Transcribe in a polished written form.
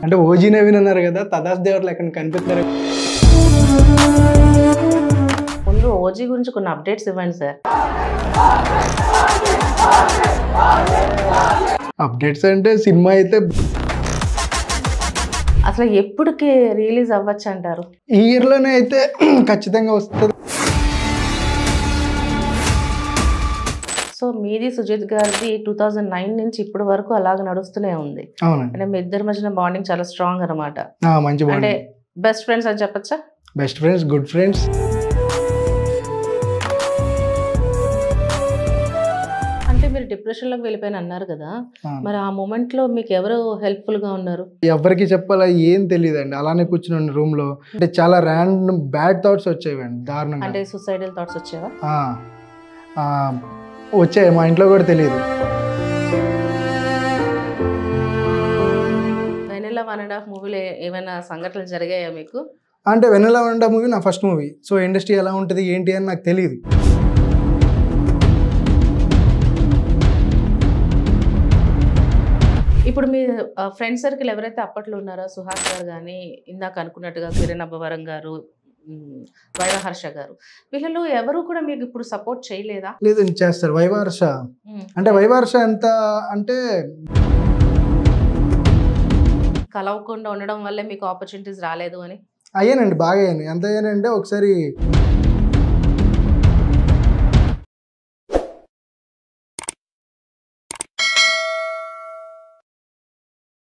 అంటే ఓజీ నవీన్ అన్నారు కదా, తదాస్ దేవర్ లెక్కన కనిపిస్తున్నారు. ముందు ఓజీ గురించి కొన్ని అప్డేట్స్ ఇవ్వండి సార్. అప్డేట్స్ అంటే సినిమా అయితే అసలు ఎప్పటికి రిలీజ్ అవ్వచ్చు అంటారు? ఈ ఇయర్లోనే అయితే ఖచ్చితంగా వస్తుంది. సో మీది సుజిత్ గారిది 2009 నుంచి ఇప్పటి వరకు అలాగ నడుస్తూనే ఉంది. అవునండి. అంటే మీ ఇద్దరి మధ్యన బాండింగ్ చాలా స్ట్రాంగ్ అనమాట. మంచి అంటే బాండింగ్. బెస్ట్ ఫ్రెండ్స్ అని చెప్పచ్చా? Best friends, good friends. అంటే మీరు డిప్రెషన్లోకి వెళ్ళిపోయిన అన్నారు కదా, మరి ఆ మూమెంట్లో మీకు ఎవరు హెల్ప్ఫుల్గా ఉన్నారు? ఎవరికి చెప్పాలా ఏం తెలియదండి. అలానే కూర్చుని రూమ్లో అంటే చాలా ర్యాండమ్ బ్యాడ్ థాట్స్ వచ్చేవండి, దారుణంగా. అంటే సూసైడల్ థాట్స్ వచ్చేవా? వచ్చాయి, మా ఇంట్లో కూడా తెలియదు. వెనెలా 1.5 మూవీలో ఏమైనా సంఘటనలు జరిగాయా మీకు? అంటే వెన్నెల వండ మూవీ నా ఫస్ట్ మూవీ. సో ఇండస్ట్రీ ఎలా ఉంటుంది ఏంటి అని నాకు తెలియదు. ఇప్పుడు మీ ఫ్రెండ్ సర్కిల్ ఎవరైతే అప్పట్లో ఉన్నారో, సుహాస్ గారు కానీ, ఇందాక అనుకున్నట్టుగా కిరణ్ అబ్బవరం గారు, వైవహర్ష గారు, వీళ్ళలో ఎవరు కూడా మీకు ఇప్పుడు సపోర్ట్ చేయలేదా? లేదని చేస్తారు. వైవహర్ష అంటే వైవహర్ష ఎంత అంటే కలవకుండా ఉండడం వల్లే మీకు ఆపర్చునిటీస్ రాలేదు అని అయ్యానండి, బాగా అయ్యాను. ఎంత అయ్యానంటే ఒకసారి